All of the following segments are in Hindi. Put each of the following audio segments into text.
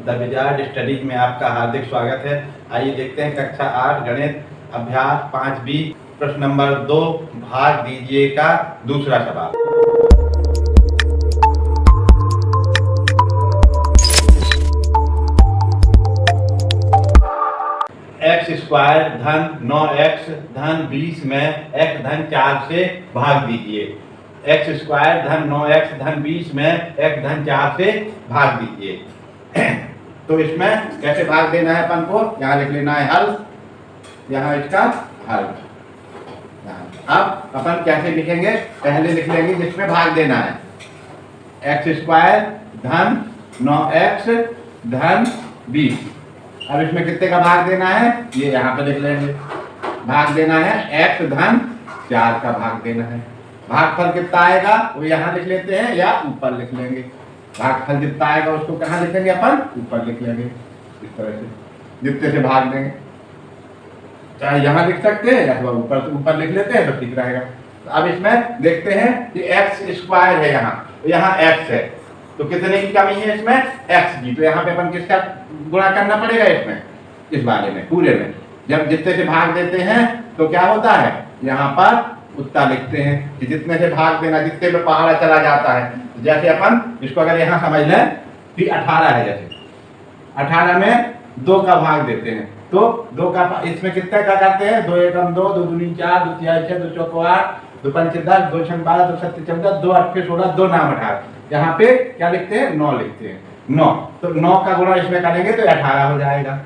द विजार्ड स्टडीज में आपका हार्दिक स्वागत है। आइए देखते हैं कक्षा 8 गणित अभ्यास 5B प्रश्न नंबर 2 भाग दीजिए का दूसरा सवाल। एक्स स्क्वायर धन 9x धन 20 में x धन 4 से भाग दीजिए। एक्स स्क्वायर धन 9x धन 20 में x धन 4 से भाग दीजिए। तो इसमें कैसे भाग देना है अपन को, यहाँ लिख लेना है हल, यहाँ इसका हल। अब अपन कैसे लिखेंगे, पहले लिख लेंगे जिसमें भाग देना है। एक्स स्क्वायर धन 9x धन 20। अब इसमें कितने का भाग देना है, ये यहाँ पे लिख लेंगे। भाग देना है x धन 4 का भाग देना है। भागफल कितना आएगा वो यहाँ लिख लेते हैं या ऊपर लिख लेंगे। भागफल जितना आएगा उसको कहाँ लिखेंगे अपन, ऊपर लिख लेंगे। इस तरह से जितने से भाग देंगे, चाहे यहाँ लिख सकते हैं या ऊपर से ऊपर लिख लेते हैं तो ठीक रहेगा। तो अब इसमें देखते हैं कि एक्स स्क्वायर है, यहाँ x है, तो कितने की कमी है इसमें, x की। तो यहाँ पे अपन किसका गुणा करना पड़ेगा इसमें, इस वाले में, पूरे में। जब जितने से भाग देते हैं तो क्या होता है, यहाँ पर उतना लिखते हैं कि जितने से भाग देना, जितने में पहाड़ा चला जाता है। जैसे अपन इसको अगर यहाँ समझ लें कि 18 है, जैसे 18 में 2 का भाग देते हैं तो 2 का इसमें कितने का करते हैं, 2 एकम 2, 2 दूनी 4, 2 तिहाई 6, 2 चौको 8, 2 पंचे 10, 2 छंग 12, 2 सत्ते 14, 2 अट्ठे 16, 2 नाम 18। यहाँ पे क्या लिखते हैं, 9 लिखते हैं। 9 तो 9 का गुणा इसमें करेंगे तो 18 हो जाएगा,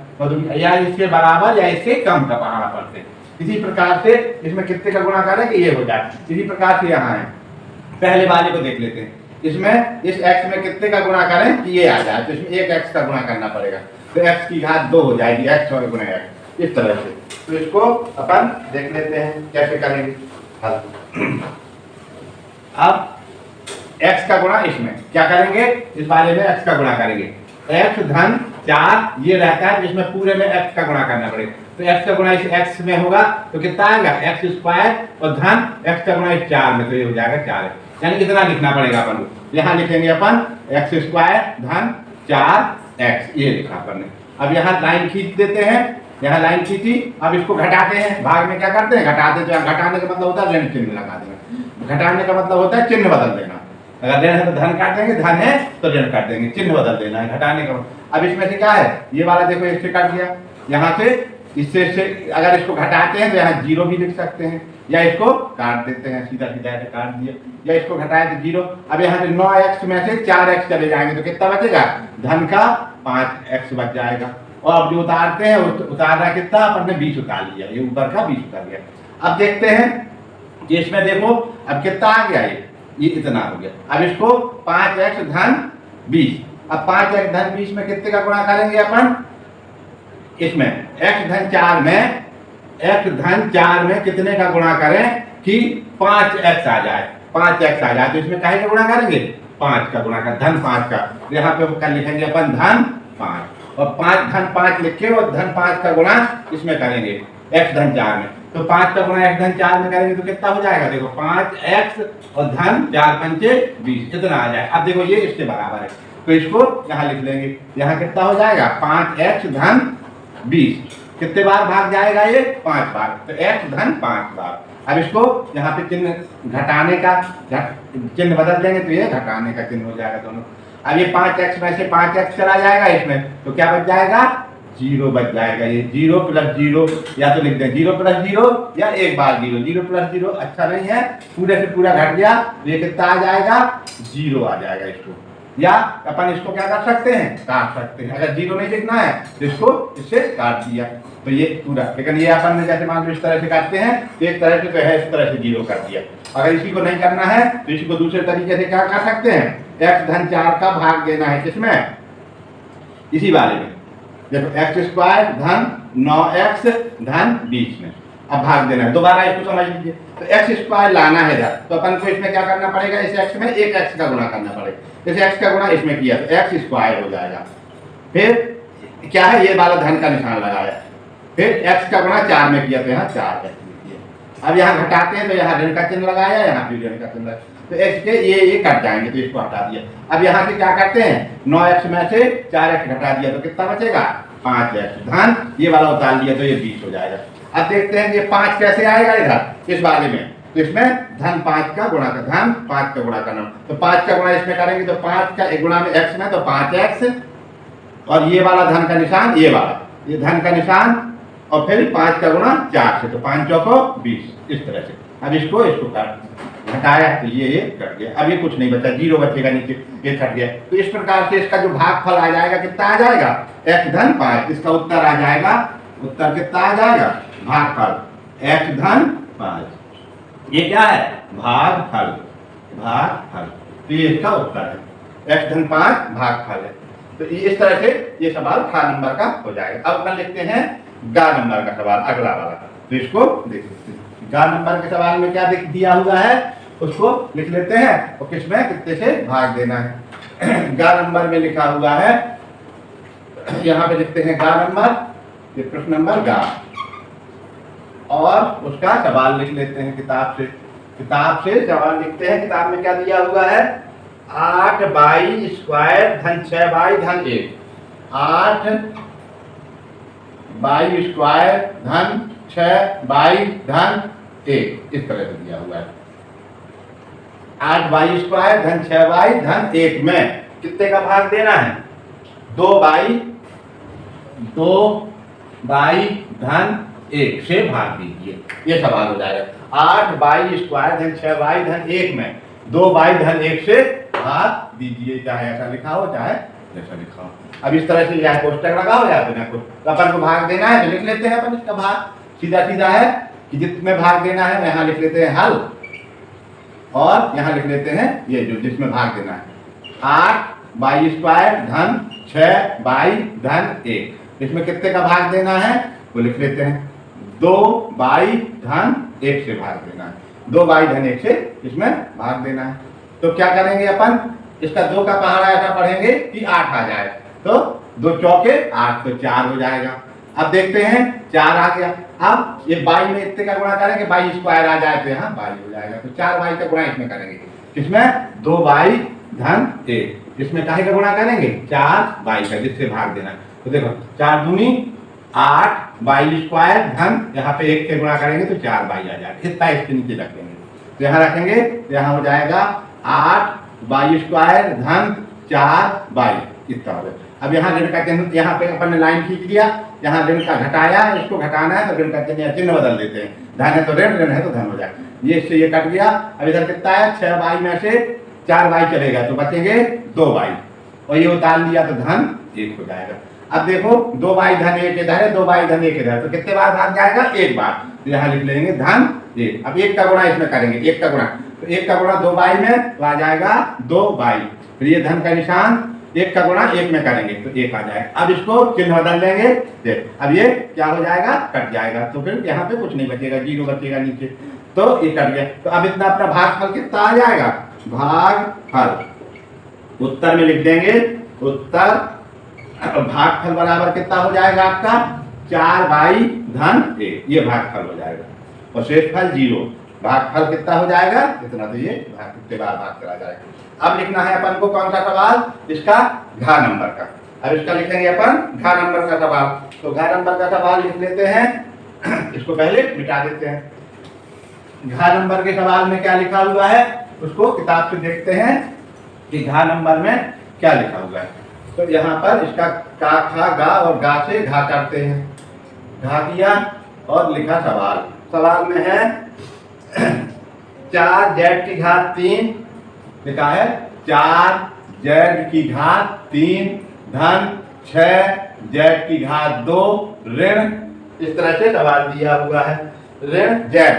या इसके बराबर या इससे कम का पहाड़ा पड़ते हैं। इसी प्रकार से इसमें कितने का गुणा करें कि ये हो जाए। इसी प्रकार से यहाँ है, पहले वाले को देख लेते हैं। इसमें इस x में कितने का गुणा करें कि ये आ जाए, तो इसमें एक x का गुणा करना पड़ेगा, तो x की घात 2 हो जाएगी, x और गुणा x, इस तरह से। तो इसको अपन देख लेते हैं कैसे करेंगे हल। अब x का गुणा इसमें क्या करेंगे, इस वाले में x का गुणा करेंगे। x धन 4 ये रहता है जिसमें पूरे में x का गुणा करना पड़ेगा, तो x का गुणा इस x में होगा तो कितना आएगा, x स्क्वायर और धन x का गुणा इस 4 में, तो ये हो जाएगा 4 है। यानी कितना लिखना पड़ेगा अपन को, यहाँ लिखेंगे अपन x स्क्वायर धन 4x, ये लिखा अपन ने। अब यहाँ लाइन खींच देते हैं, यहाँ लाइन खींची। अब इसको घटाते हैं, भाग में क्या करते हैं, घटाते हैं। तो घटाने का मतलब होता है ऋण चिन्ह लगा देना, घटाने का मतलब होता है चिन्ह बदल देना। अगर ऋण है तो धन काट देंगे, धन है तो ऋण काट देंगे, चिन्ह बदल देना है घटाने का। अब इसमें से क्या है, ये वाला देखो इससे काट दिया, यहाँ से इससे अगर इसको घटाते हैं तो यहाँ 0 भी लिख सकते हैं, या इसको काट देते हैं, सीधा सीधा ऐसे काट दिया, या इसको घटाए तो 0। अब यहाँ से 9x में से 4x चले जाएंगे तो कितना बचेगा, धन का 5x बच जाएगा। और अब जो उतारते हैं उतार रहा कितना, अपन ने 20 उतार लिया, ये ऊपर का 20 उतार लिया। अब देखते हैं कि इसमें देखो अब कितना आ गया, ये इतना हो गया। अब इसको 5x धन 20, अब 5x धन 20 में कितने का गुणा करेंगे अपन, इसमें x धन 4 में, x धन 4 में कितने का गुणा करें कि 5x आ जाए, 5x आ जाए। तो इसमें काहे का गुणा करेंगे, 5 का गुणा कर, धन 5 का। तो यहाँ पे कर लिखेंगे अपन धन 5, और 5 धन 5 लिखे और धन 5 का गुणा इसमें करेंगे x धन 4 में। तो 5 का गुणा x धन 4 में करेंगे तो कितना हो जाएगा, देखो 5x और धन 4 पंचे 20, इतना आ जाए। अब देखो ये इसके बराबर है, तो इसको यहाँ लिख लेंगे। यहाँ कितना हो जाएगा, 5x धन 20, कितने बार भाग जाएगा ये, 5 बार, तो x धन 5 बार। अब इसको यहाँ पे चिन्ह घटाने का चिन्ह बदल देंगे तो ये घटाने का चिन्ह हो जाएगा दोनों। अब ये 5x में से 5x चला जाएगा इसमें, तो क्या बच जाएगा, 0 बच जाएगा। ये 0 प्लस 0, या तो लिख दें 0 प्लस 0 या एक बार 0, 0 प्लस 0 अच्छा नहीं है, पूरे से पूरा घट गया तो ये कितना आ जाएगा, 0 आ जाएगा इसको। या अपन इसको क्या कर सकते हैं, काट सकते हैं। अगर 0 नहीं लिखना है तो इसको इससे काट दिया, तो ये पूरा। लेकिन ये अपन ने जैसे मान लो इस तरह से काटते हैं, तो एक तरह से तो है, इस तरह से 0 कर दिया। अगर इसी को नहीं करना है तो इसी को दूसरे तरीके से क्या कर सकते हैं, x धन 4 का भाग देना है, किसमें, इसी वाले में। देखो x स्क्वायर धन 9x धन 20 में अब भाग देना है। दोबारा इसको समझ लीजिए, तो x स्क्वायर लाना है जब, तो अपन को इसमें क्या करना पड़ेगा, इस x में एक x का गुणा करना पड़ेगा। जैसे x का गुणा इसमें किया तो x स्क्वायर हो जाएगा। फिर क्या है, ये वाला धन का निशान लगाया, फिर x का गुणा 4 में किया तो यहाँ 4x किया। अब यहाँ घटाते हैं तो यहाँ ऋण का चिन्ह लगाया, यहाँ भी ऋण का चिन्ह। तो x के ये कट जाएंगे, तो इसको हटा दिया। अब यहाँ से क्या करते हैं, 9x में से 4x घटा दिया तो कितना बचेगा, 5x धन ये वाला उतार लिया तो ये 20 हो जाएगा। अब देखते हैं ये 5 कैसे आएगा इधर इस वाले में, तो इसमें धन 5 का गुणा कर, धन 5 का गुणा करना, तो 5 का गुणा इसमें करेंगे तो 5 का गुणा में x में तो 5x, और ये वाला धन का निशान, ये वाला ये धन का निशान, और फिर 5 का गुणा 4 से, तो 5 चौको 20 इस तरह से। अब इसको घटाया तो ये कट गया, अब ये कुछ नहीं बचा, 0 बचेगा नीचे, ये कट गया। तो इस प्रकार से इसका जो भागफल आ जाएगा कितना आ जाएगा, x धन 5, इसका उत्तर आ जाएगा, उत्तर कितना आ जाएगा, भागफल x धन 5, ये क्या है, भागफल, भागफल, तो ये इसका उत्तर है, x धन 5 भागफल है। तो इस तरह से ये सवाल खा नंबर का हो जाएगा। अब अपन लिखते हैं गा नंबर का सवाल, अगला वाला, तो इसको देख लेते हैं। गा नंबर के सवाल में क्या दिया हुआ है उसको लिख लेते हैं, और किसमें कितने से भाग देना है। गा नंबर में लिखा हुआ है, यहाँ पे लिखते हैं गा नंबर, ये प्रश्न नंबर गा, और उसका सवाल लिख लेते हैं किताब से। किताब से सवाल लिखते हैं, किताब में क्या दिया हुआ है, 8y स्क्वायर धन 6y धन 1, 8y स्क्वायर धन 6y धन 1 इस तरह से दिया हुआ है। 8y स्क्वायर धन 6y धन 1 में कितने का भाग देना है, 2y धन 1 से भाग दीजिए, ये सवाल हो जाएगा। 8y स्क्वायर धन 6y धन 1 में 2y धन 1 से भाग दीजिए, चाहे ऐसा लिखा हो चाहे जैसा लिखा हो। अब इस तरह से या कोष्टक लगा हो या बिना कोष्टक, तो अपन को भाग देना है तो लिख लेते हैं अपन, इसका भाग सीधा सीधा है कि जिसमें भाग देना है यहाँ लिख लेते हैं हल, और यहाँ लिख लेते हैं ये जो जिसमें भाग देना है, 8y स्क्वायर धन 6y धन 1, इसमें कितने का भाग देना है वो लिख लेते हैं, 2y धन 1 से भाग देना है, 2y धन 1 से इसमें भाग देना है। तो क्या करेंगे अपन, इसका 2 का पहाड़ा ऐसा पढ़ेंगे कि 8 आ जाए, तो 2 चौके 8, तो 4 हो जाएगा। अब देखते हैं 4 आ गया, अब ये y में इतने का गुणा करेंगे, y स्क्वायर आ जाए तो यहाँ y हो जाएगा, तो 4y का गुणा इसमें करेंगे, किसमें 2y धन 1, इसमें काहे का गुणा करेंगे 4y का, जिससे भाग देना है। तो देखो 4 दूनी 8 y स्क्वायर धन यहाँ पे 1 से गुणा करेंगे तो 4y आ जाएगा, इतना इसके नीचे रख देंगे, तो यहाँ रखेंगे तो यहाँ हो जाएगा 8y स्क्वायर धन 4y इतना हो गया। अब यहाँ ऋण का चिन्ह, यहाँ पे अपन ने लाइन खींच लिया, यहाँ ऋण का घटाया, इसको घटाना है तो ऋण का चिन्ह बदल देते हैं, धन है तो ऋण, ऋण है तो धन हो जाएगा, ये इससे ये कट गया। अब इधर कितना है, 6y में से 4y चलेगा तो बचेंगे 2y, और ये उतार लिया तो धन 1 हो जाएगा। अब देखो 2y धन 1 इधर है, 2y धन 1 इधर है, तो कितने बार भाग जाएगा, 1 बार, तो यहाँ लिख लेंगे धन 1। अब 1 का गुणा इसमें करेंगे, 1 का गुणा, तो 1 का गुणा 2y में तो आ जाएगा 2y, फिर ये धन का निशान 1 का गुणा 1 में करेंगे तो 1 आ जाएगा। अब इसको चिन्ह बदल देंगे, अब ये क्या हो जाएगा, कट जाएगा, तो फिर यहाँ पे कुछ नहीं बचेगा, 0 बचेगा नीचे, तो ये कट गया। तो अब इतना अपना भागफल कितना आ जाएगा, भागफल उत्तर में लिख देंगे, उत्तर भागफल बराबर कितना हो जाएगा आपका 4y धन 1, ये भागफल हो जाएगा, और शेषफल 0, भागफल कितना हो जाएगा इतना, तो ये कितने बार भाग करा जाएगा। अब लिखना है अपन को कौन सा सवाल, इसका घा नंबर का। अब इसका लिखेंगे अपन घा नंबर का सवाल, तो घा नंबर का सवाल लिख लेते हैं, इसको पहले मिटा देते हैं। घा नंबर के सवाल में क्या लिखा हुआ है उसको किताब से देखते हैं कि घा नंबर में क्या लिखा हुआ है। तो यहाँ पर इसका का, खा, गा और गा से घा करते हैं, घा किया और लिखा सवाल। सवाल में है 4z की घात 3 लिखा है, 4z की घात 3 धन 6z की घात 2 ऋण, इस तरह से सवाल दिया हुआ है। ऋण z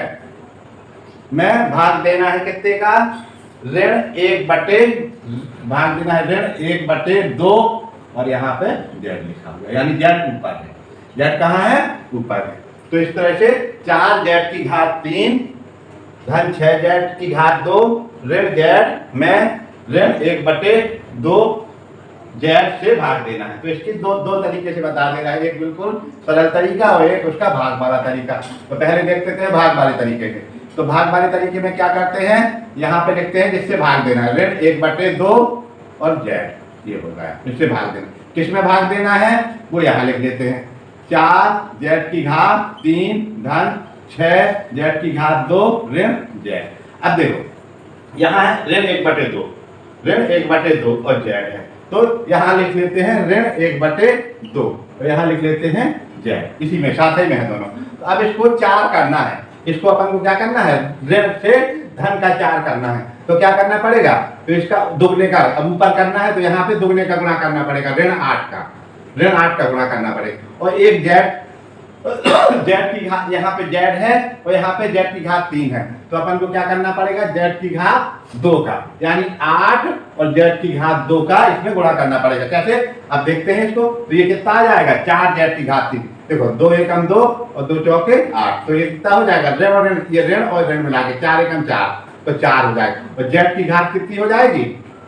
में भाग देना है कितने का, ऋण 1 बटे, भाग देना है ऋण 1 बटे 2, और यहाँ पे z लिखा हुआ है, यानी z ऊपर है, z कहाँ है, ऊपर है। तो इस तरह से 4z की घात 3 धन 6z की घात 2 ऋण z में ऋण 1 बटे 2 z से भाग देना है। तो इसकी दो तरीके से बता देना है, एक बिल्कुल सरल तरीका और एक उसका भाग वाला तरीका। तो पहले देखते थे भाग वाले तरीके से, तो भाग वाले तरीके में क्या करते हैं, यहाँ पे लिखते हैं जिससे भाग देना है, ऋण 1/2 और जेड, ये हो गया इससे भाग देना। किस में भाग देना है वो यहाँ लिख देते हैं, 4 जेड की घात 3 धन 6 जेड की घात 2 ऋण जेड। अब देखो यहाँ है ऋण 1/2, ऋण 1/2 और जेड है, तो यहाँ लिख लेते हैं ऋण 1/2 और यहाँ लिख लेते हैं जेड, इसी में साथ ही में है दोनों। तो अब इसको 4 करना है, इसको अपन को क्या करना है, ऋण से धन का 4 करना है, तो क्या करना पड़ेगा, तो इसका दुगने का, अब ऊपर करना है तो यहाँ पे दुगने का गुणा करना पड़ेगा, ऋण 8 का गुणा करना पड़ेगा। और एक जेड, जेड की घात, यहाँ पे जेड है और यहाँ पे जेड की घात 3 है, तो अपन को क्या करना पड़ेगा, जेड की घात 2 का, यानी 8 और जेड की घात 2 का इसमें गुणा करना पड़ेगा। कैसे, अब देखते हैं इसको, तो ये कितना आ जाएगा, 4 जेड की घात 3, देखो 2 एकम 2 और 2 चौके 8, तो ये कितना हो जाएगा, ऋण और ऋण, ये ऋण और ऋण मिला के 4 एकम 4, तो 4 हो जाएगा, और जेड की घात कितनी हो जाएगी,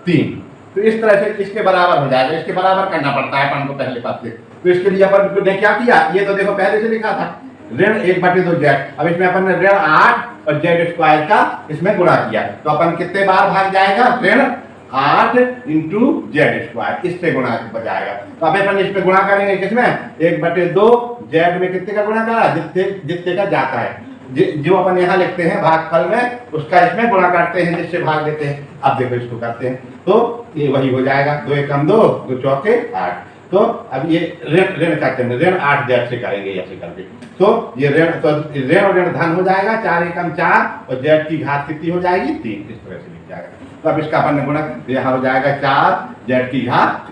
3। तो इस तरह से इसके बराबर हो जाएगा, इसके बराबर करना पड़ता है अपन को पहले पास से। तो इसके लिए अपन ने क्या किया, ये तो देखो पहले से लिखा था ऋण 1/2 जेड, अब इसमें अपन ने ऋण 8 और जेड स्क्वायर का इसमें गुणा किया, तो अपन कितने बार भाग जाएगा, ऋण 8 इंटू जेड स्क्वायर, इससे गुणा हो जाएगा। तो अब अपन इसमें गुणा करेंगे किसमें, 1/2 जेड में कितने का गुणा करा, जितने का जाता है, जो अपन यहाँ लिखते हैं भागफल में, उसका इसमें गुणा करते हैं, जिससे भाग देते हैं। अब देखो इसको करते हैं, तो ये वही हो जाएगा, 2 एकम 2 2 चौके 8, तो अब ये ऋण करते हैं, ऋण 8 जेड से करेंगे ऐसे करके, तो ये ऋण, तो ऋण और ऋण धन हो जाएगा, 4 एकम 4 और जेड की घात कितनी हो जाएगी, 3, इस तरह से लिख जाएगा। तो अब इसका अपन ने गुणा, यहाँ हो जाएगा 4 जेड की घात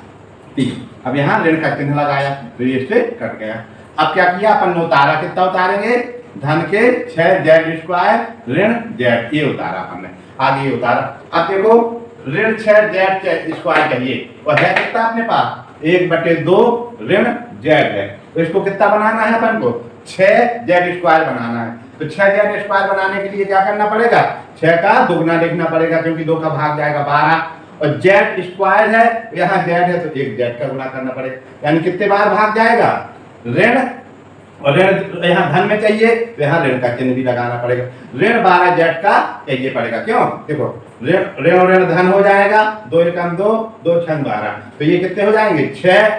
3, अब यहाँ ऋण का चिन्ह लगाया तो ये इससे कट गया। अब क्या किया अपन ने, उतारा, कितना उतारेंगे, धन के 6 जेड स्क्वायर ऋण जेड, ये उतारा अपन ने, आगे ये उतारा। अब देखो ऋण 6 जेड स्क्वायर चाहिए, और है कितना अपने पास, 1/2 ऋण जेड है, तो इसको कितना बनाना है अपन को, 6 जेड स्क्वायर बनाना है। तो 6 जेड स्क्वायर बनाने के लिए क्या करना पड़ेगा, 6 का दुगना लिखना पड़ेगा, क्योंकि 2 का भाग जाएगा 12, और जेड स्क्वायर है, यहाँ जेड है तो 1 जेड का गुणा करना पड़ेगा, यानी कितने बार भाग जाएगा, ऋण और ऋण, यहाँ धन में चाहिए तो यहाँ ऋण का चिन्ह भी लगाना पड़ेगा, ऋण 12 जेड का चाहिए पड़ेगा, क्यों, देखो ऋण और ऋण धन हो जाएगा, 2 एकम 2 2 6 12, तो ये कितने हो जाएंगे, 6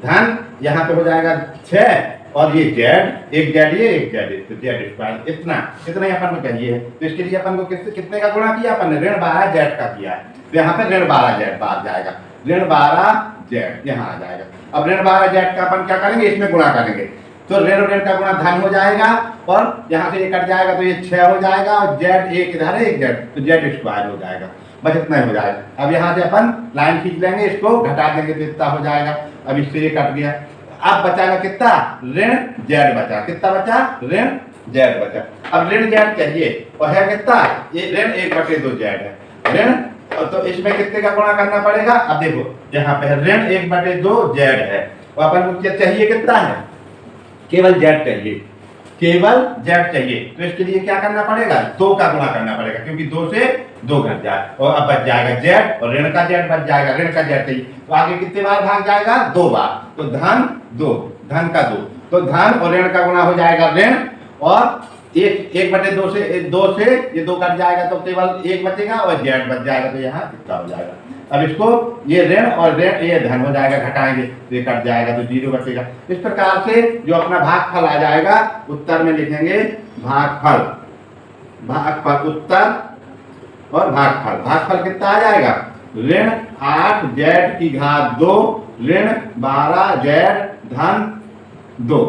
धन, यहाँ पे हो जाएगा 6 और ये जेड, एक जेड ये एक जेड, तो जेड स्क्वायर, इतना ही अपन को चाहिए है। तो इसके लिए अपन को कितने का गुणा किया अपन ने, ऋण 12 जेड का किया है, तो यहाँ पे ऋण 12 जेड बाहर जाएगा, ऋण 12 जेड यहाँ आ जाएगा। अब ऋण 12 जेड का अपन क्या करेंगे, इसमें गुणा करेंगे, तो ऋण और ऋण का गुणा धन हो जाएगा, और यहाँ से ये कट जाएगा तो ये 6 हो जाएगा, और जेड एक इधर है एक जेड, तो जेड स्क्वायर हो जाएगा, बस इतना ही हो जाएगा। अब यहाँ से अपन लाइन खींच लेंगे, इसको घटा देंगे तो इतना हो जाएगा, अब इससे ये कट गया, अब बचाएगा कितना, ऋण जेड बचा, कितना बचा, ऋण जेड बचा। अब ऋण जेड चाहिए, और है कितना, ये ऋण 1/2 जेड है, ऋण, तो इसमें कितने का गुणा करना पड़ेगा, अब देखो यहाँ पे ऋण 1/2 जेड है, और अपन को क्या चाहिए, कितना है, केवल जेड चाहिए, केवल जेड चाहिए, तो इसके लिए क्या करना पड़ेगा, 2 का गुणा करना पड़ेगा, क्योंकि 2 से 2 घट जाए, और अब बच जाएगा जेड, और ऋण का जेड बच जाएगा, ऋण का जेड चाहिए, तो आगे कितने बार भाग जाएगा, 2 बार, तो धन 2, धन का 2, तो धन और ऋण का गुणा हो जाएगा ऋण, और 1/2 से 2 से ये 2 कट जाएगा, तो केवल 1 बचेगा, और जेड बच जाएगा, तो यहाँ कितना हो जाएगा। अब इसको ये ऋण और ऋण ये धन हो जाएगा, घटाएंगे तो ये कट जाएगा, तो 0 बचेगा। इस प्रकार से जो अपना भागफल आ जाएगा, उत्तर में लिखेंगे भागफल, भागफल उत्तर और भागफल, भागफल कितना आ जाएगा, ऋण 8 जेड की घात 2 ऋण 12 जेड धन 2,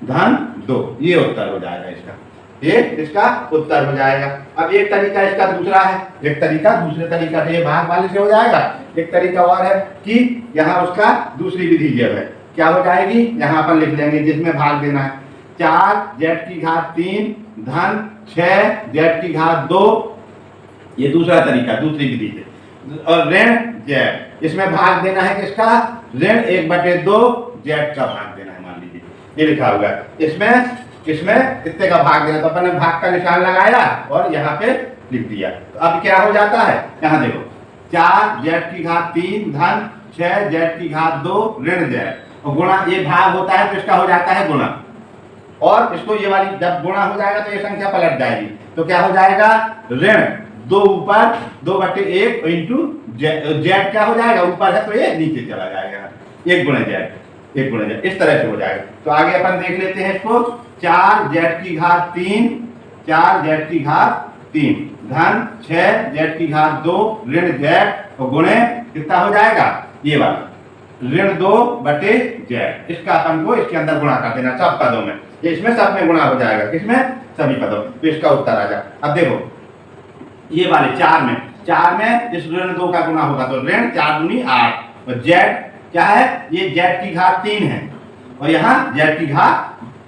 धन 2, ये उत्तर हो जाएगा इसका, ये इसका उत्तर हो जाएगा। अब एक तरीका इसका दूसरा है, एक तरीका दूसरे तरीका से ये भाग वाले से हो जाएगा, एक तरीका और है कि यहाँ उसका दूसरी विधि ये है, क्या हो जाएगी, यहाँ अपन लिख लेंगे जिसमें भाग देना है, 4 जेड की घात 3 धन 6 जेड की घात 2, ये दूसरा तरीका, दूसरी विधि से, और ऋण जेड, इसमें भाग देना है किसका, ऋण 1/2 जेड का भाग देना है, मान लीजिए ये लिखा हुआ है, इसमें कितने का भाग देना, तो अपन ने भाग का निशान लगाया और यहाँ पे लिख दिया। तो अब क्या हो जाता है, यहाँ देखो 4 जेड की घात 3 धन 6 जेड की घात 2 ऋण जेड, और गुणा, ये भाग होता है तो इसका हो जाता है गुणा, और इसको ये वाली जब गुणा हो जाएगा तो ये संख्या पलट जाएगी, तो क्या हो जाएगा, ऋण 2 ऊपर 2/1 इंटू जेड क्या हो जाएगा, ऊपर है तो ये नीचे चला जाएगा, 1 गुणे जेड, इस तरह से हो जाएगा। तो आगे अपन देख लेते हैं इसको, 4z की घात 3 4z की घात 3 धन 6z की घात 2 ऋण जेड और गुणे कितना हो जाएगा, ये वाला ऋण 2/z। इसका अपन को इसके अंदर गुणा कर देना सब पदों में, ये इसमें सब में गुणा हो जाएगा, किसमें, सभी पदों, तो इसका उत्तर आ जाए। अब देखो ये वाले 4 में इस ऋण 2 का गुणा होगा तो ऋण 4 दूनी 8 और z क्या है, ये z की घात 3 है और यहाँ z की घात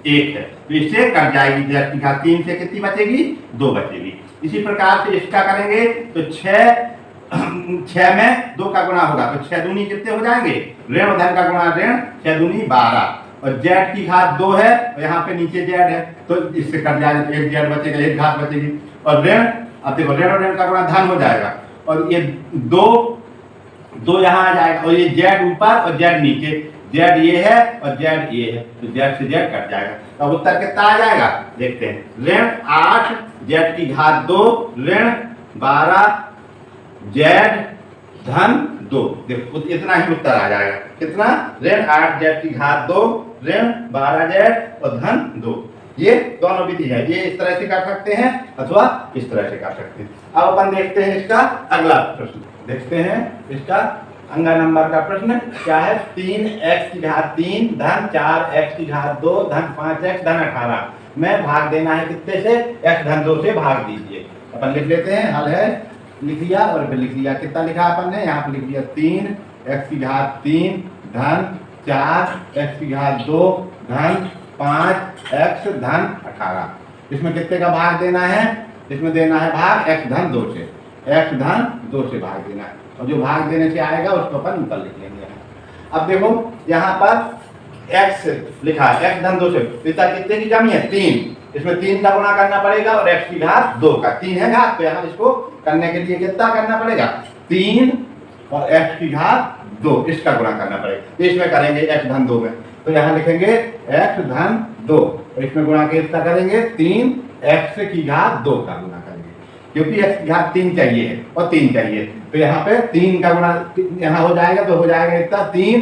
1 है, तो इससे कट जाएगी, z की घात 3 से कितनी बचेगी, 2 बचेगी। इसी प्रकार से इसका करेंगे तो 6 में 2 का गुणा होगा तो 6 दूनी कितने हो जाएंगे, ऋण और धन का गुणा ऋण, 6 दूनी 12 और z की घात 2 है और यहाँ पे नीचे z है तो इससे कट जाएगा, एक z बचेगा, एक घात बचेगी और ऋण, अब देखो ऋण और ऋण का गुणा धन हो जाएगा और ये 2 यहाँ आ जाएगा और ये z ऊपर और z नीचे, z ये है और z ये है तो z से z कट जाएगा। अब उत्तर कितना आ जाएगा, देखते हैं, ऋण 8 z की घात 2 ऋण 12 z धन 2, देखो इतना ही उत्तर आ जाएगा, कितना, ऋण 8 z की घात 2 ऋण 12 z और धन 2। ये दोनों विधि है, ये इस तरह से कर सकते हैं अथवा इस तरह से कर सकते हैं। अब अपन देखते हैं इसका अगला प्रश्न, देखते हैं इसका अंगा नंबर का प्रश्न क्या है, 3x की घात 3 धन 4x की घात 2 धन 5x धन 18 में भाग देना है कितने से, x धन 2 से भाग दीजिए। अपन लिख लेते हैं, हल है, लिख लिया और फिर लिख लिया, कितना लिखा अपन ने, यहाँ पर लिख लिया 3x की घात 3 धन 4x की घात 2 धन 5x धन 18, इसमें कितने का भाग देना है, इसमें देना है भाग x धन 2 से, x धन 2 से भाग देना है और जो भाग देने से आएगा उसको अपन ऊपर लिख लेंगे। अब देखो यहाँ पर x लिखा है, x धन 2 से, पिता कितने की कमी है, 3, इसमें 3 का गुणा करना पड़ेगा और x की घात 2 का, 3 है घात तो यहाँ इसको करने के लिए कितना करना पड़ेगा, 3 और x की घात 2 इसका गुणा करना पड़ेगा, इसमें करेंगे x धन 2 में, तो यहाँ लिखेंगे x धन 2 और इसमें गुणा कितना करेंगे, 3x की घात 2 का गुणा करेंगे, क्योंकि x की घात 3 चाहिए है और 3 चाहिए, तो यहाँ पे 3 का गुणा यहाँ हो जाएगा तो हो जाएगा इतना 3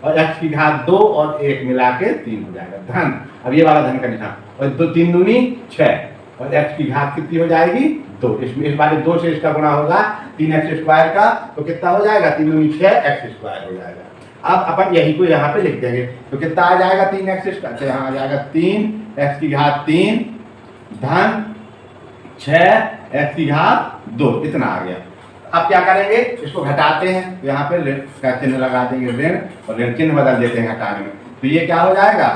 और x की घात 2 और 1 मिला के 3 हो जाएगा धन। अब ये वाला धन का निशान और 2 3 दूनी 6 और x की घात कितनी हो जाएगी, 2, इसमें इस वाले 2 से इसका गुणा होगा 3x स्क्वायर का, तो कितना हो जाएगा, 3 दूनी 6x स्क्वायर हो जाएगा। अब अपन यही को यहाँ पे लिख देंगे तो कितना आ जाएगा, 3x स्क्वायर, यहाँ आ जाएगा 3x की घात 3 धन 6x की घात 2, इतना आ गया। अब क्या करेंगे, इसको घटाते हैं तो यहाँ पे ऋण का चिन्ह लगा देंगे, ऋण और ऋण चिन्ह बदल देते हैं घटाने में, तो ये क्या हो जाएगा,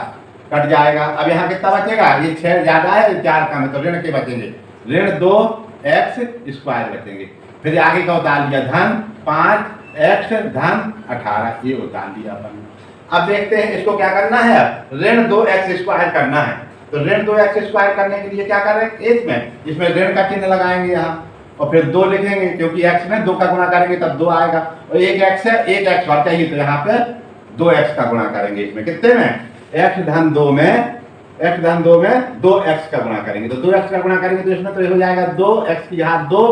कट जाएगा। अब यहाँ कितना बचेगा, ये 6 ज्यादा है 4 कम है तो ऋण के बचेंगे, ऋण 2x स्क्वायर बचेंगे, फिर आगे का उतार लिया धन 5x धन 18, ये उतार लिया अपन। अब देखते हैं इसको क्या करना है, ऋण 2x स्क्वायर करना है, तो ऋण 2x स्क्वायर करने के लिए क्या कर रहे हैं, इसमें ऋण का चिन्ह लगाएंगे यहाँ और फिर 2 लिखेंगे, क्योंकि x में 2 का गुणा करेंगे तब 2 आएगा और एक x है, एक x और चाहिए तो यहाँ पे 2x का गुणा करेंगे, इसमें कितने में, x धन 2 में 2x का गुणा करेंगे, तो 2x का गुणा करेंगे तो इसमें तो हो जाएगा 2x की घात 2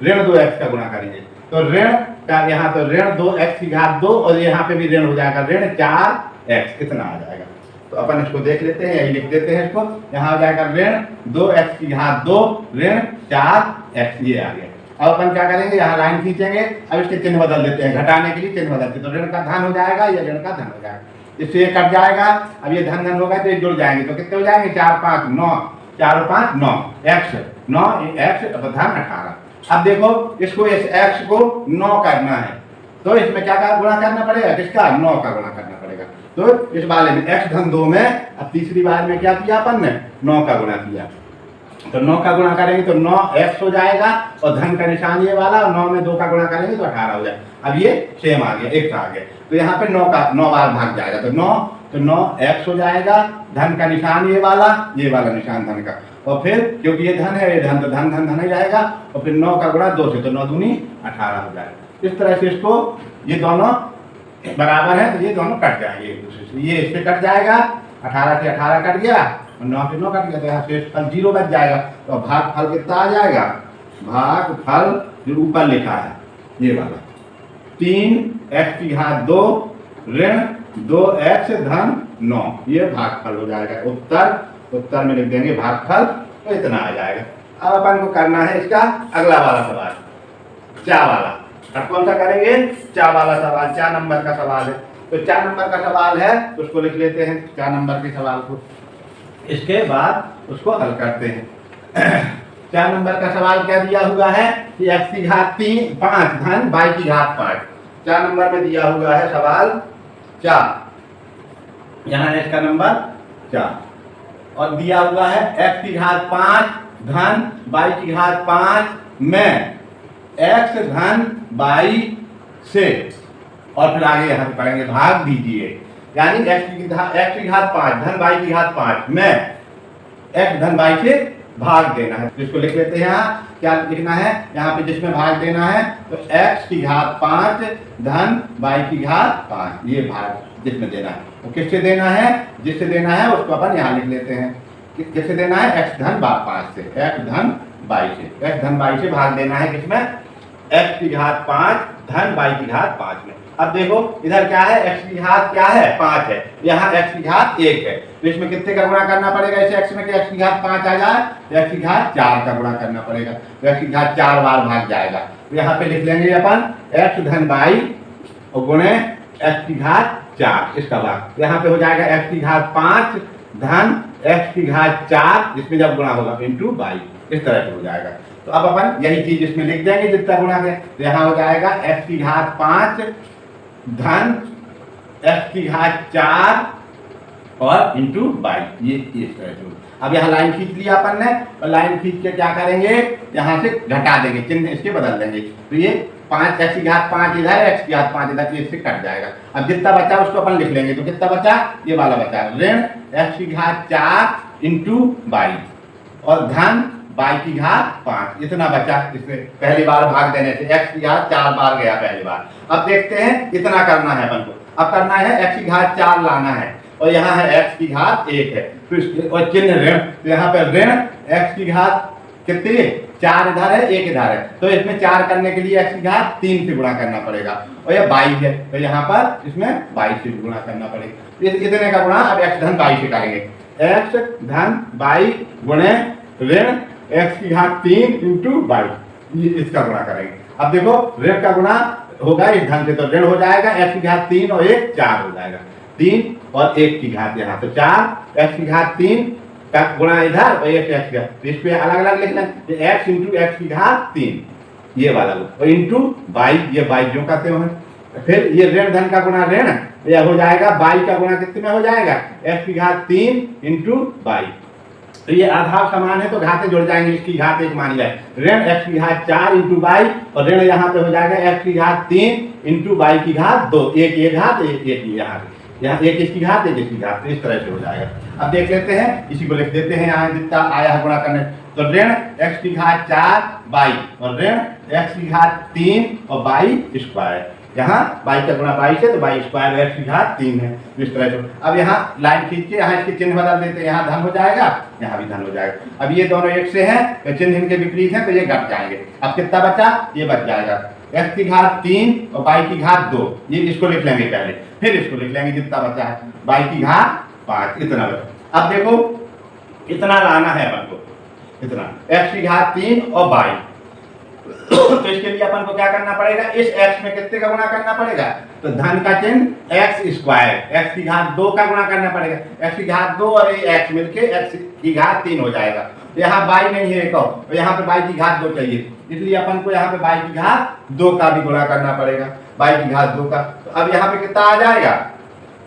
ऋण 2x का गुणा करेंगे तो ऋण का यहाँ तो ऋण 2x की घात 2 और यहाँ पे भी ऋण हो जाएगा ऋण 4x, कितना आ जाएगा। तो अपन इसको देख लेते हैं, यही लिख देते हैं इसको, यहाँ आ जाएगा ऋण 2x की घात 2 ऋण 4x, ये आ गया। अब अपन क्या करेंगे, यहाँ लाइन खींचेंगे, अब इसके चिन्ह बदल देते हैं, घटाने के लिए चिन्ह बदलते हैं, तो ऋण का धन हो जाएगा, ये ऋण का धन हो जाएगा, इससे ये कट जाएगा। अब ये धन धन होगा तो ये जुड़ जाएंगे, तो कितने हो जाएंगे, 4 5 9, 4 और 5 9, x 9 x धन 18। अब देखो इसको इस x को 9 करना है तो इसमें क्या गुणा करना पड़ेगा, किसका, 9 का गुणा करना पड़ेगा। तो इस वाले में x धन 2 में, अब तीसरी बार में क्या किया अपन ने, 9 का गुणा किया, तो 9 का गुणा करेंगे तो 9x हो जाएगा और धन का निशान ये वाला, और 9 में 2 का गुणा करेंगे तो 18 हो जाएगा। अब ये सेम आ गया, एक आ गया, तो यहाँ पे 9 बार भाग जाएगा तो 9x हो जाएगा, धन का निशान ये वाला निशान धन का, और फिर क्योंकि ये धन है, ये धन तो धन धन धन ही जाएगा और फिर 9 का गुणा 2 से, तो 9 दूनी 18 हो जाएगा। इस तरह से इसको, ये दोनों बराबर है तो ये दोनों कट जाएंगे एक दूसरे से, ये इससे कट जाएगा, 18 से 18 कट गया और 9 से 9 कट गया तो यहाँ शेष फल 0 बच जाएगा। तो भाग फल कितना आ जाएगा, भाग फल जो ऊपर लिखा है ये वाला 3x⁴ ऋण 2x धन 9, ये भागफल हो जाएगा। उत्तर में लिख देंगे भागफल, तो इतना आ जाएगा। अब अपन को करना है इसका अगला वाला सवाल, चा वाला। अब कौन सा करेंगे, चा वाला सवाल, 4 नंबर का सवाल है। तो 4 नंबर का सवाल है तो उसको लिख लेते हैं 4 नंबर के सवाल को, इसके बाद उसको हल करते हैं। 4 नंबर का सवाल क्या दिया हुआ है कि x⁵ 5 धन y⁵5। 4 नंबर में दिया हुआ है सवाल 4, यहाँ है इसका नंबर 4, और दिया हुआ है x⁵5 धन y⁵5 में x धन y से, और फिर आगे यहाँ पे पढ़ेंगे भाग दीजिए, यानी x⁵5 धन y⁵5 में x धन y से भाग देना है। इसको लिख लेते हैं। यहाँ क्या लिखना है, यहाँ पे जिसमें भाग देना है तो x⁵5 धन y⁵5, ये भाग जिसमें देना है। तो किससे देना है, जिससे देना है उसको अपन यहाँ लिख लेते हैं। किससे देना है, x धन 5 से, x धन y से, x धन y से भाग देना है किसमें, x⁵5 धन y⁵5 में। अब देखो इधर क्या है, x⁵ क्या है 5 है, यहाँ x⁵ 1 है, तो इसमें कितने का गुणा करना पड़ेगा इसे x में कि x⁵ 5 आ जाए, तो x⁵ 4 का गुणा करना पड़ेगा, तो x⁵ 4 बार भाग जाएगा। तो यहाँ पे लिख लेंगे अपन x धन y और गुणे x⁵ 4, इसका भाग यहाँ पे हो जाएगा x⁵ 5 धन x⁵ 4, इसमें जब गुणा होगा इंटू y, इस तरह से हो जाएगा। तो अब अपन यही चीज इसमें लिख देंगे जितना गुणा है, तो यहाँ हो जाएगा x⁵ 5 धन x⁵ 4 और इंटू y, ये इस तरह से। अब यहाँ लाइन खींच लिया अपन ने, और लाइन खींच के क्या करेंगे, यहाँ से घटा देंगे, चिन्ह इसके बदल देंगे, तो ये 5 x⁵5 इधर, x⁵5 इधर, ये इससे कट जाएगा। अब जितना बचा उसको अपन लिख लेंगे, तो कितना बचा, ये वाला बचा, ऋण x⁵ 4 इंटू y और धन y⁵5, इतना बचा। इसमें पहली बार भाग देने से x⁵ 4 बार गया पहली बार। अब देखते हैं इतना करना है अपन को, अब करना है x⁵ 4 लाना है, और यहाँ है x⁵ 1 है, तो और चिन्ह ऋण, तो यहाँ पे ऋण x⁵ कितनी 4 इधर है 1 इधर है, तो इसमें 4 करने के लिए x⁵ 3 से गुणा करना पड़ेगा, और ये 22 है, तो यहाँ पर इसमें 22 से गुणा करना पड़ेगा। इतने का गुणा अब x धन y से करेंगे, x धन y गुणे ऋण x⁵ 3 इंटू y, ये इसका गुणा करेंगे। अब देखो ऋण का गुणा होगा इस धन से, तो ऋण हो जाएगा x⁵ 3 और 1 4 हो जाएगा, 3 और 1 की घात यहाँ, तो 4 x⁵ 3 का गुणा इधर और 1 x, तो इस पे अलग अलग लिखना है, x इंटू x⁵ 3 ये वाला, और इंटू y, ये y जो कहते हैं। फिर ये ऋण धन का गुणा ऋण, यह हो जाएगा y का गुणा कितने में हो जाएगा, x⁵ 3 इंटू y, तो ये आधार समान है तो घातें जुड़ जाएंगे, इसकी घात 1 मान जाए, ऋण x⁵ 4 इंटू y, और ऋण यहाँ पे हो जाएगा x⁵ 3 इंटू y की घात 2, एक ये घात एक यहाँ एक इसकी घात एक इसकी घात, तो इस तरह से हो जाएगा। अब देख लेते हैं, इसी को लिख देते हैं यहाँ जितना आया है गुणा करने, तो ऋण x⁵ 4 y और ऋण x⁵ 3 और y स्क्वायर, यहाँ y का गुणा y से, तो y स्क्वायर x⁵ 3 है, इस तरह से। अब यहाँ लाइन खींच के यहाँ इसके चिन्ह बदल देते हैं, यहाँ धन हो जाएगा, यहाँ भी धन हो जाएगा। अब ये दोनों एक से हैं तो चिन्ह इनके विपरीत हैं, तो ये घट जाएंगे। अब कितना बचा, ये बच जाएगा x⁵ 3 और y⁵ 2, ये इसको लिख लेंगे पहले, फिर इसको लिख लेंगे जितना बचा है, y⁵ 5, इतना बचा। अब देखो इतना लाना है अपन को, इतना x⁵ 3 और y, तो इसके लिए अपन को क्या करना पड़ेगा, इस x में कितने का गुणा करना पड़ेगा, तो धन का चिन्ह x स्क्वायर, x⁵ 2 का गुणा करना पड़ेगा, x⁵ 2 और ये x मिलके x⁵ 3 हो जाएगा। यहाँ y नहीं है एक और, तो यहाँ पे y⁵ 2 चाहिए, इसलिए अपन को यहाँ पे y⁵ 2 का भी गुणा करना पड़ेगा, y⁵ 2 का। तो अब यहाँ पे कितना आ जाएगा,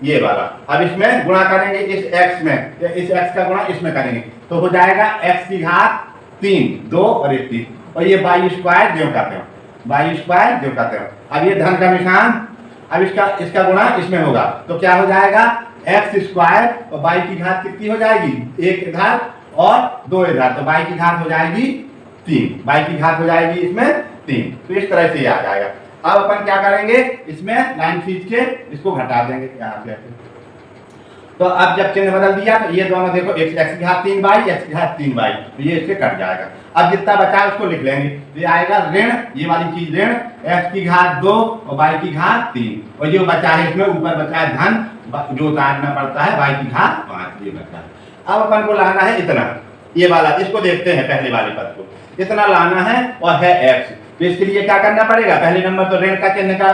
ये वाला। अब इसमें गुणा करेंगे इस x में, इस x का गुणा इसमें करेंगे, तो हो जाएगा x⁵ 3 2 और 1 3, और ये y स्क्वायर जो कहते हैं, y स्क्वायर जो कहते हैं। अब ये धन का निशान, अब इसका गुणा इसमें होगा, तो क्या हो जाएगा x स्क्वायर, और y की घात कितनी हो जाएगी, 1 इधर और 2 इधर, तो y की घात हो जाएगी 3, y की घात हो जाएगी इसमें 3, तो इस तरह से ये आ जाएगा। अब अपन क्या करेंगे, इसमें लाइन खींच के इसको घटा देंगे यहाँ से, तो अब जब चिन्ह बदल दिया तो ये दोनों देखो x की घात 3y x की घात 3y, तो ये इससे कट जाएगा। अब जितना बचा है उसको लिख लेंगे, तो ये आएगा ऋण, ये वाली चीज ऋण x की घात 2 और y की घात 3, और जो बचा है इसमें ऊपर बचा है धन, जो उतारना पड़ता है y की घात 5, ये बचा है। अब अपन को लाना है इतना, ये वाला, इसको देखते हैं पहले वाले पद को, इतना लाना है और है x, तो इसके लिए क्या करना पड़ेगा, पहले नंबर तो ऋण का चिन्ह का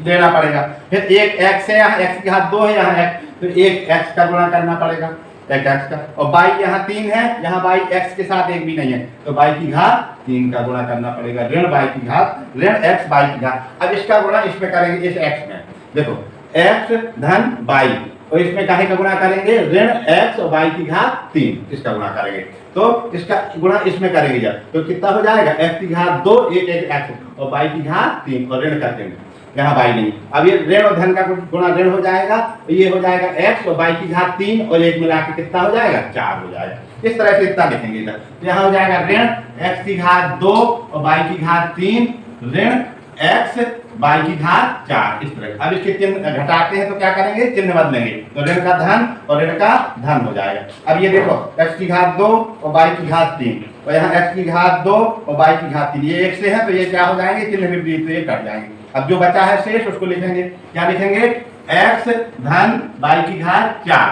देना पड़ेगा, फिर एक x है, यहाँ x की घात 2 है, यहाँ x, तो एक x का गुणा करना पड़ेगा, एक x का, और y यहाँ 3 है, यहाँ y x के साथ एक भी नहीं है, तो y की घात 3 का गुणा करना पड़ेगा, ऋण y की घात, ऋण x y की घात। अब इसका गुणा इसमें करेंगे, इस x में देखो x धन y, और इसमें काहे का गुणा करेंगे, ऋण x और y की घात 3, इसका गुणा करेंगे, तो इसका गुणा इसमें करेंगे जब, तो कितना हो जाएगा, x की घात 2 एक x और y की घात 3, और ऋण कर देंगे, यहाँ y नहीं। अब ये ऋण और धन का गुणा ऋण हो जाएगा, तो ये हो जाएगा x और y की घात 3 और एक मिला के कितना हो जाएगा, 4 हो जाएगा। इस तरह से इतना लिखेंगे इधर, तो यहाँ हो जाएगा ऋण x की घात 2 और y की घात 3, ऋण x y की घात 4, इस तरह। अब इसके चिन्ह घटाते हैं तो क्या करेंगे, चिन्ह बदलेंगे, तो ऋण का धन और ऋण का धन हो जाएगा। अब ये देखो x की घात 2 और y की घात 3, और यहाँ x की घात 2 और y की घात 3, ये एक से है तो ये क्या हो जाएंगे, चिन्ह विपरीत, तो ये कट जाएंगे। अब जो बचा है शेष उसको लिखेंगे, क्या लिखेंगे, x धन y की घात 4,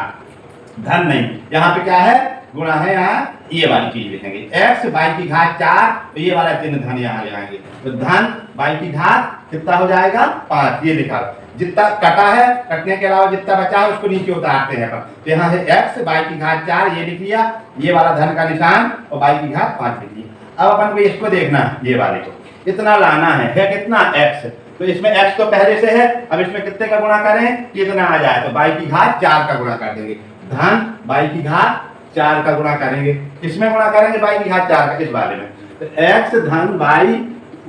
धन नहीं, यहाँ पे क्या है, गुणा है, यहाँ ये वाली चीज लिखेंगे, x y की घात 4, तो ये वाला चिन्ह धन यहाँ ले आएंगे, तो धन y की घात कितना हो जाएगा, 5, ये लिखा। जितना कटा है, कटने के अलावा जितना बचा है उसको नीचे उतारते हैं अपन, तो यहाँ है x y की घात 4, ये लिख लिया, ये वाला धन का निशान, और y की घात 5 लिख लिया। अब अपन को इसको देखना, ये वाले को इतना लाना है कितना, x, तो इसमें x तो पहले से है, अब इसमें कितने का गुणा करें, कितना आ जाए, तो y की घात 4 का गुणा कर देंगे, धन y की घात 4 का गुणा करेंगे, किसमें गुणा करेंगे, y की घात 4 का, इस वाले में, तो x धन y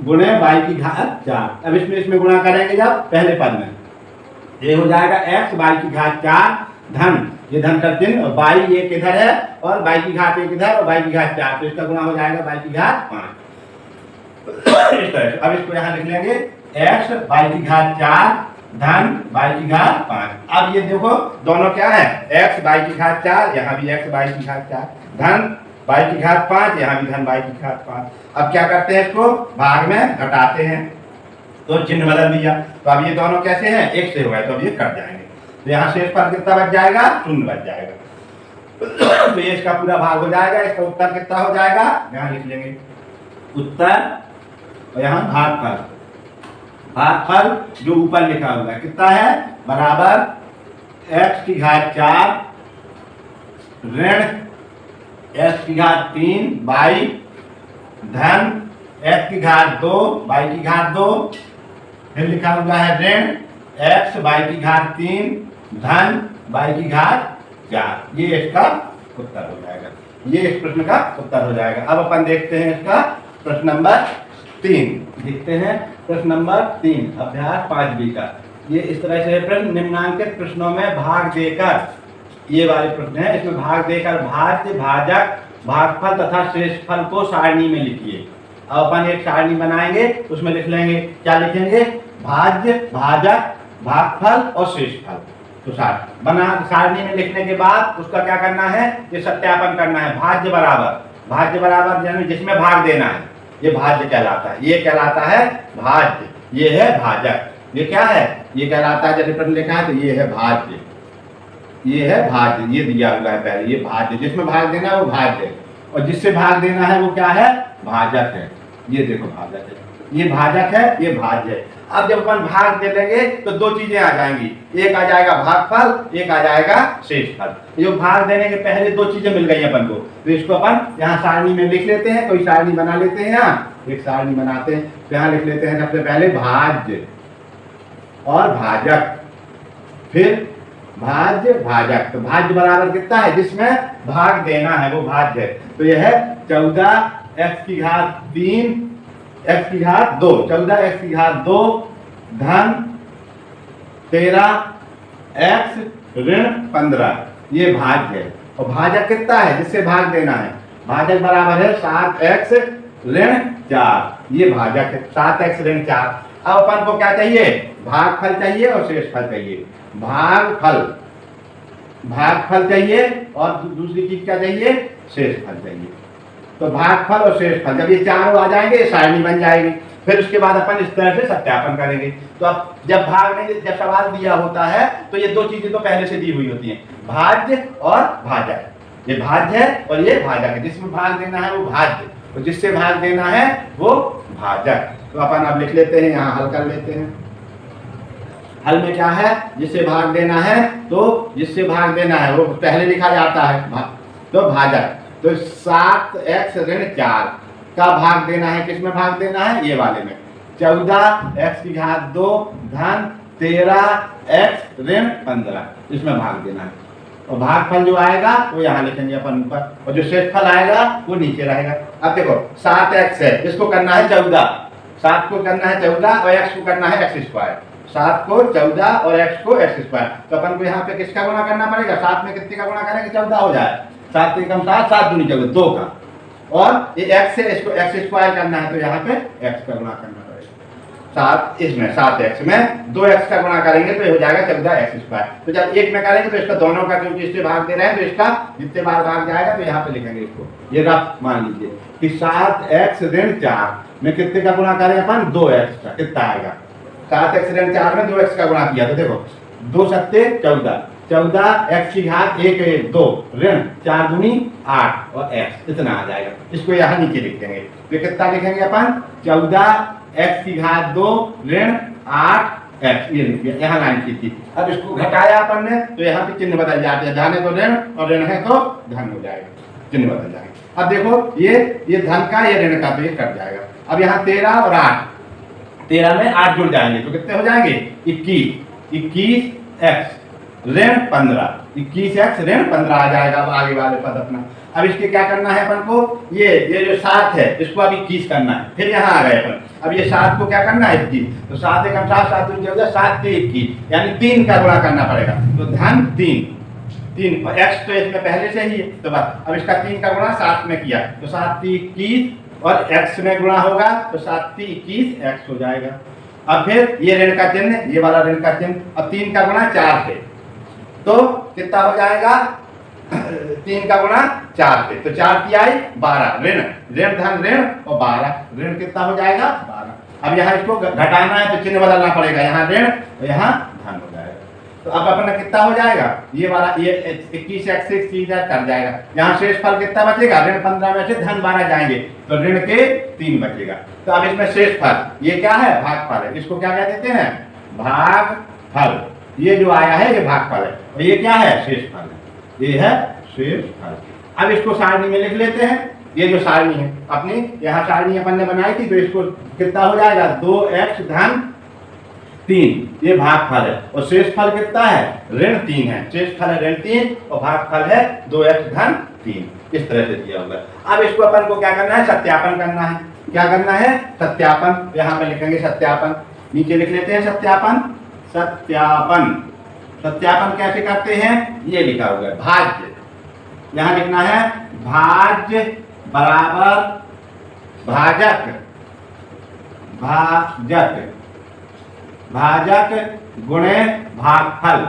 गुणे y की घात 4। अब इसमें गुणा करेंगे जब पहले पद में, ये हो जाएगा x y की घात 4 धन, ये धन का चिन्ह, और y ये किधर है, और y की घात एक इधर और y की घात 4, तो इसका गुणा हो जाएगा y की घात 5, इस तरह से। अब इसको यहाँ लिख लेंगे x y की घात 4 धन y की घात 5। अब ये देखो दोनों क्या है, x y की घात 4, यहाँ भी x y की घात 4, धन y की घात 5, यहाँ भी धन y की घात 5। अब क्या करते हैं, इसको भाग में घटाते हैं, तो चिन्ह बदल दिया, तो अब ये दोनों कैसे हैं, एक से हो गए, तो अब ये कट जाएंगे, तो यहाँ शेष पर कितना बच जाएगा, 0 बच जाएगा, तो ये इसका पूरा भाग हो जाएगा। इसका उत्तर कितना हो जाएगा, यहाँ लिख लेंगे उत्तर, और यहाँ भागफल, भागफल जो ऊपर लिखा हुआ है कितना है, बराबर x की घात 4 ऋण x की घात 3 y धन x की घात 2 y की घात 2, फिर लिखा हुआ है ऋण x y की घात 3 धन y की घात 4, ये इसका उत्तर हो जाएगा, ये इस प्रश्न का उत्तर हो जाएगा। अब अपन देखते हैं इसका प्रश्न नंबर 3, देखते हैं प्रश्न नंबर 3 अभ्यास 5b का। ये इस तरह से प्रश्न, निम्नांकित प्रश्नों में भाग देकर, ये वाले प्रश्न है, इसमें भाग देकर भाज्य, भाजक, भागफल तथा शेषफल को सारणी में लिखिए। अब अपन एक सारणी बनाएंगे, उसमें लिख लेंगे, क्या लिखेंगे, भाज्य, भाजक, भागफल और शेषफल। तो सारणी में लिखने के बाद उसका क्या करना है, ये सत्यापन करना है, भाज्य बराबर यानी जिसमें भाग देना है, ये भाज्य कहलाता है, ये कहलाता है भाज्य, ये है भाजक, ये क्या है, ये कहलाता है, जैसे प्रश्न लिखा है तो ये है भाज्य, ये है भाज्य, ये दिया हुआ है पहले, ये भाज्य, जिसमें भाग देना है वो भाज्य है, और जिससे भाग देना है वो क्या है, भाजक है, ये देखो भाजक है, ये भाजक है, ये भाज्य है। अब जब अपन भाग दे देंगे तो दो चीजें आ जाएंगी, एक आ जाएगा भागफल, एक आ जाएगा शेषफल। जो भाग देने के पहले दो चीजें मिल गई अपन को, तो इसको अपन यहाँ सारणी में लिख लेते हैं, कोई सारणी बना लेते हैं, यहाँ एक सारणी बनाते हैं, तो यहाँ लिख लेते हैं सबसे पहले भाज्य और भाजक, फिर भाज्य भाजक। तो भाज्य बराबर कितना है, जिसमें भाग देना है वो भाज्य है, तो यह है 14x की घात 3 x की घात 2, 14x की घात 2 धन 13x ऋण 15, ये भाज्य है। और भाजक कितना है, जिससे भाग देना है, भाजक बराबर है 7x ऋण 4, ये भाजक है 7x ऋण 4। अब अपन को क्या चाहिए, भागफल चाहिए और शेषफल चाहिए। भागफल भागफल चाहिए और दूसरी चीज क्या चाहिए, शेषफल चाहिए। तो भागफल और शेषफल जब ये चारों आ जाएंगे सारणी बन जाएगी। फिर उसके बाद अपन इस तरह से सत्यापन करेंगे। तो अब जब जब सवाल दिया होता है तो ये दो चीजें तो पहले से दी हुई होती हैं, भाज्य और भाजक। ये भाज्य है और ये भाजक है। जिसमें भाग देना है वो भाज्य, और जिससे भाग देना है वो भाजक। तो अपन अब लिख लेते हैं, यहाँ हल कर लेते हैं। हल में क्या है, जिससे भाग देना है, तो जिससे भाग देना है वो पहले लिखा जाता है तो भाजक। तो 7x ऋण 4 का भाग देना है, किसमें भाग देना है, ये वाले में। 14x की घात 2 धन 13x ऋण 15 इसमें भाग देना है। और भागफल जो आएगा वो यहाँ लिखेंगे अपन ऊपर, और जो शेषफल आएगा वो नीचे रहेगा। अब देखो 7x है, इसको करना है 14, 7 को करना है 14 और x को करना है x स्क्वायर। 7 को 14 और x को x स्क्वायर। तो अपन को यहाँ पे किसका गुणा करना पड़ेगा, 7 में कितने का गुणा करेंगे, 14 हो जाए। 7 से कम 7, 7 दूनी 14, 2 का। और ये x से इसको x स्क्वायर करना है, तो यहाँ पे x का गुणा करना पड़ेगा। 7 इसमें 7x में 2x का गुणा करेंगे तो ये हो जाएगा 14x स्क्वायर। तो जब एक में करेंगे तो इसका दोनों का, क्योंकि इससे भाग दे रहे हैं तो इसका जितने बार भाग जाएगा तो यहाँ पे लिखेंगे इसको। ये रफ मान लीजिए कि 7x ऋण 4 में कितने का गुणा करें अपन, 2x का। कितना आएगा, 7x ऋण 4 में 2x का गुणा किया तो देखो 2 सत्ते 14, 14x की घात 1 1 2 ऋण 4 दूनी 8 और x इतना आ जाएगा। इसको यहाँ नीचे लिख देंगे। तो कितना लिखेंगे अपन, 14x की घात 2 ऋण 8x, ये लिख दिया, यहाँ लाइन की थी। अब इसको घटाया अपन ने तो यहाँ पे चिन्ह बदल जाते हैं, जाने तो ऋण और ऋण है तो धन हो जाएगा, चिन्ह बदल जाएगा। अब देखो ये धन का, ये ऋण का, तो ये कट जाएगा। अब यहाँ 13 और 8, 13 में 8 जुड़ जाएंगे तो कितने हो जाएंगे, 21, 21x ऋण 15, 21x ऋण 15 आ जाएगा। अब आगे वाले पद अपना, अब इसके क्या करना है अपन को, ये जो 7 है इसको अब 21 करना है। फिर यहाँ आ गए अपन, अब ये 7 को क्या करना है, 21। तो 7 एकम 7, 7 दूनी 14, 7 से 21 यानी 3 का गुणा करना पड़ेगा। तो धन 3 और x तो इसमें पहले से ही है, तो बस अब इसका 3 का गुणा 7 में किया तो 7 से 21 और x में गुणा होगा तो 7 से 21x हो जाएगा। अब फिर ये ऋण का चिन्ह, ये वाला ऋण का चिन्ह, अब 3 का गुणा 4 से तो कितना हो जाएगा, 3 का गुणा 4 से तो 4 की आई 12 ऋण धन ऋण और 12 ऋण कितना हो जाएगा, 12। अब यहाँ इसको घटाना है तो चिन्ह बदलना पड़ेगा, यहाँ ऋण और यहाँ धन हो जाएगा। तो अब अपना कितना हो जाएगा, ये वाला ये 21x से 21 कट जाएगा। यहाँ शेषफल कितना बचेगा, ऋण 15 में से धन 12 जाएंगे तो ऋण के 3 बचेगा। तो अब इसमें शेषफल ये क्या है, भागफल है। इसको क्या कह देते हैं, भागफल। ये जो आया है ये भागफल है और ये क्या है, शेषफल है, ये है शेषफल। अब इसको सारणी में लिख लेते हैं। ये जो सारणी है अपनी, यहाँ सारणी अपन ने बनाई थी, तो इसको कितना हो जाएगा, 2x धन 3 ये भागफल है और शेषफल कितना है, ऋण 3 है। शेषफल है ऋण 3 और भागफल है 2x धन 3। इस तरह से दिया होगा। अब इसको अपन को क्या करना है, सत्यापन करना है। क्या करना है, सत्यापन। यहाँ पे लिखेंगे सत्यापन, नीचे लिख लेते हैं सत्यापन। सत्यापन, सत्यापन कैसे करते हैं, ये लिखा हुआ है भाज्य। यहाँ लिखना है भाज्य बराबर भाजक, भाजक गुणे भागफल,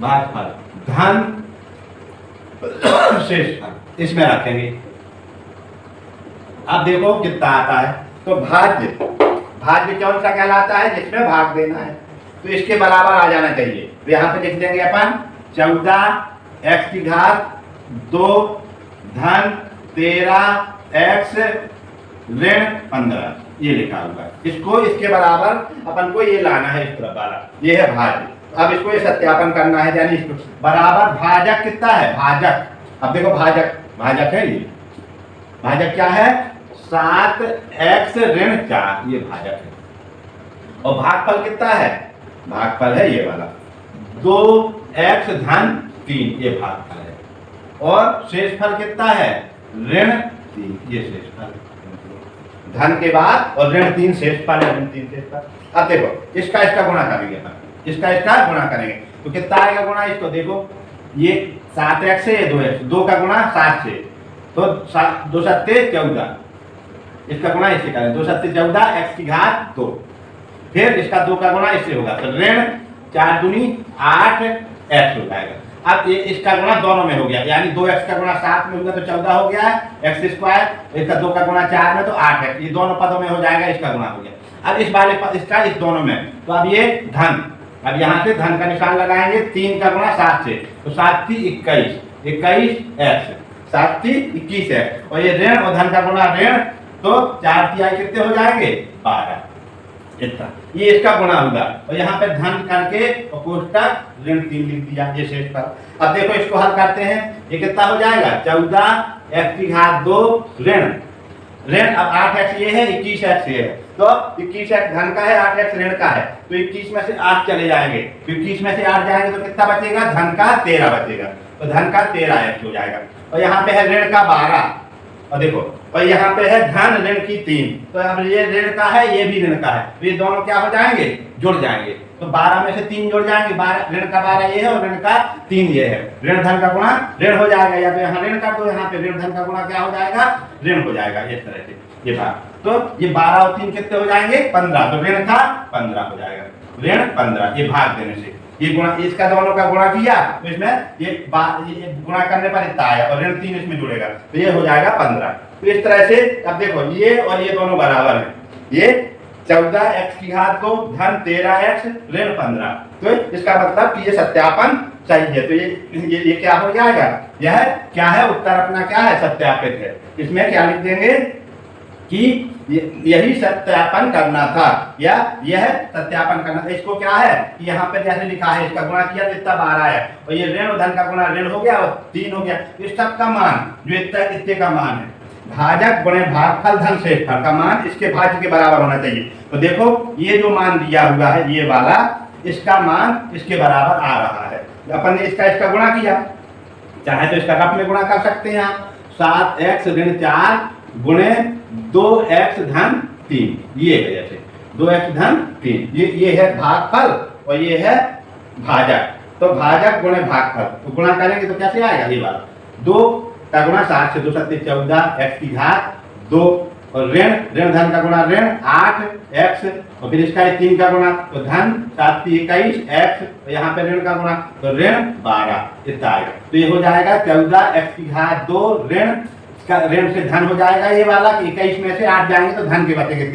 भागफल धन शेषफल इसमें रखेंगे। अब देखो कितना आता है, तो भाज्य कौन सा कहलाता है, जिसमें भाग देना है, तो इसके बराबर आ जाना चाहिए। तो यहाँ पे लिख देंगे अपन 14x की घात 2 धन 13x ऋण 15 ये लिखा हुआ है। इसको इसके बराबर अपन को ये लाना है, इस तरफ वाला ये है भाज्य। अब इसको ये सत्यापन करना है, यानी इसको बराबर भाजक कितना है, भाजक। अब देखो भाजक है, ये भाजक क्या है, 7x ऋण 4 ये भाजक है। और भागफल कितना है, भागफल है ये वाला 2x धन 3 ये भागफल है। और शेषफल कितना है, ऋण 3 ये शेषफल। धन के बाद और ऋण 3 शेषफल है, ऋण 3 शेषफल। अब देखो इसका गुणा करेंगे अपन, इसका गुणा करेंगे तो कितना आएगा गुणा, इसको देखो ये 7x से ये 2x, 2 का गुणा 7 से तो 2 सत्ते 14, इसका गुणा इससे करें 2 सत्ते 14 x की घात 2। फिर इसका 2 का गुणा इससे होगा तो ऋण 4 दूनी 8 एक्स हो जाएगा। अब ये इसका गुणा दोनों में हो गया, यानी 2x का गुणा 7 में होगा तो 14 हो गया है एक्स स्क्वायर, इसका 2 का गुणा 4 में तो 8x, ये दोनों पदों में हो जाएगा, इसका गुणा हो गया। अब इस वाले पद इसका इस दोनों में, तो अब ये धन, अब यहाँ से धन का निशान लगाएंगे, 3 का गुणा 7 से, तो 7 थी 21, 21x, 7 थी 21x, और ये ऋण और धन का गुणा ऋण, तो 4 तिहाई कितने हो जाएंगे 12, इतना ये इसका गुणा होगा। और यहाँ पे धन करके और कोष्टक ऋण 3 लिख दिया ये शेष पर। अब देखो इसको हल करते हैं, ये कितना हो जाएगा 14x की घात 2 ऋण ऋण, अब 8x ये है, 21x ये है, तो 21x धन का है, 8x ऋण का है, तो 21 में से 8 चले जाएंगे, तो 21 में से 8 जाएंगे तो कितना बचेगा, धन का 13 बचेगा, तो धन का 13x हो जाएगा। और यहाँ पे है ऋण का 12, और देखो, और यहाँ पे है धन ऋण की 3, तो अब ये ऋण का है, ये भी ऋण का है, तो ये दोनों क्या हो जाएंगे, जुड़ जाएंगे, तो 12 में से 3 जुड़ जाएंगे, 12 ऋण का 12 ये है और ऋण का 3 ये है, ऋण धन का गुणा ऋण हो जाएगा, या तो यहाँ ऋण कर दो, यहाँ पे ऋण धन का गुणा क्या हो जाएगा, ऋण हो जाएगा, इस तरह से ये भाग, तो ये 12 और 3 कितने हो जाएंगे 15, तो ऋण का 15 हो जाएगा, ऋण 15, ये भाग देने से ये गुणा, इसका दोनों का गुणा किया तो इसमें ये गुणा करने पर इतना आया, और ऋण 3 इसमें जुड़ेगा, तो ये हो जाएगा 15। तो इस तरह से अब देखो ये और ये दोनों बराबर हैं, ये 14x की घात 2 धन 13x ऋण 15, तो इसका मतलब कि ये सत्यापन सही है, तो ये क्या हो जाएगा, यह क्या है, उत्तर अपना क्या है, सत्यापित है। इसमें क्या लिख देंगे कि यही सत्यापन करना था, या यह सत्यापन करना था, इसको क्या है कि यहाँ पे जैसे लिखा है इसका गुणा किया तो इतना 12 है, और ये ऋण और धन का गुणा ऋण हो गया और 3 हो गया, इस सब का मान जो इतने का मान है, भाजक गुणे भागफल धन शेषफल का मान इसके भाज्य के बराबर होना चाहिए। तो देखो ये जो मान दिया हुआ है ये वाला, इसका मान इसके बराबर आ रहा है, अपन ने इसका गुणा किया, चाहे तो इसका रफ में गुणा कर सकते हैं आप, 7x ऋण 4 गुणे 2x धन 3, ये है जैसे 2x धन 3, ये है भागफल और ये है भाजक, तो भाजक गुणे भागफल, तो गुणा करेंगे तो कैसे आएगा, ये वाला 2 का गुणा 7 से 2 7 14 x की घात 2, और ऋण धन का गुणा ऋण 8x, और फिर इसका 3 का गुणा तो धन 7 21 x, और यहाँ पे ऋण का गुणा तो ऋण 12 इतना आएगा, तो ये हो जाएगा 14x की घात 2 ऋण का ऋण से धन हो जाएगा ये वाला, कि 21 में से 8 जाएंगे तो धन के बचेंगे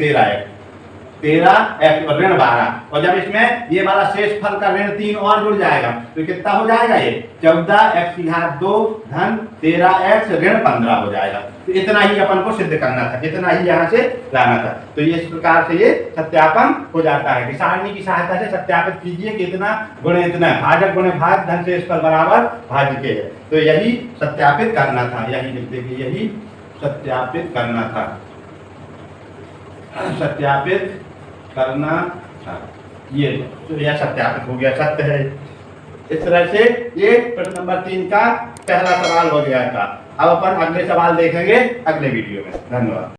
13x और ऋण 12, और जब इसमें ये वाला शेष फल का ऋण 3 और जुड़ जाएगा तो कितना हो जाएगा, ये 14x की घात 2 धन 13x ऋण 15 हो जाएगा। तो इतना ही अपन को सिद्ध करना था, इतना ही यहाँ से लाना था, तो ये इस प्रकार से ये सत्यापन हो जाता है कि सारणी की सहायता से सत्यापित कीजिए कि इतना गुणे इतना, भाजक गुणे भाग धन शेष फल बराबर भाज्य के है, तो यही सत्यापित करना था, यही लिख देंगे, यही सत्यापित करना था, सत्यापित करना था, ये तो यह सत्यापित हो गया, सत्य है। इस तरह से ये प्रश्न नंबर 3 का पहला सवाल हो गया था। अब अपन अगले सवाल देखेंगे अगले वीडियो में। धन्यवाद।